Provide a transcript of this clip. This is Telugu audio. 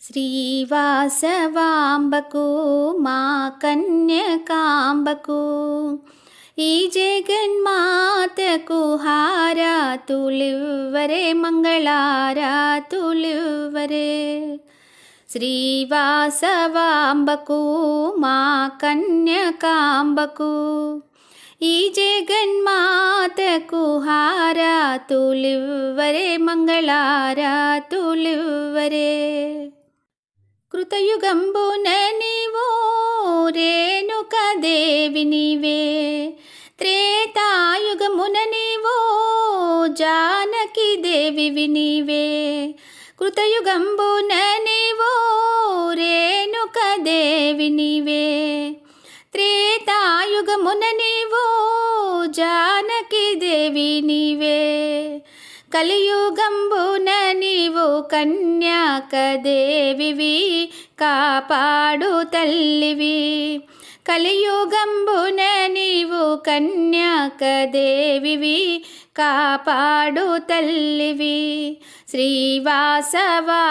శ్రీవాసవాంబకు మా కన్యకాంబకు ఈ జగన్మాతకు హారతులివ్వరే మంగళారతులివ్వరే. శ్రీవాసవాంబకు మా కన్యకాంబకు ఈ జగన్మాతకు హారతులివ్వరే మంగళారతులివ్వరే. కృతయుగంబున నీవో రేణుకదేవి నీవే, త్రేతాయుగమున నీవో జానకి దేవివి నీవే. కృతయుగంబున నీవో రేణుకదేవి నీవే, త్రేతాయుగమున నీవో జానకి దేవి నీవే. కలియుగంబున నీవు కన్యాకదేవివి కాపాడు తల్లివి. కలియుగంబున నీవు కన్యాకదేవివి కాపాడు తల్లివి. శ్రీవాసవా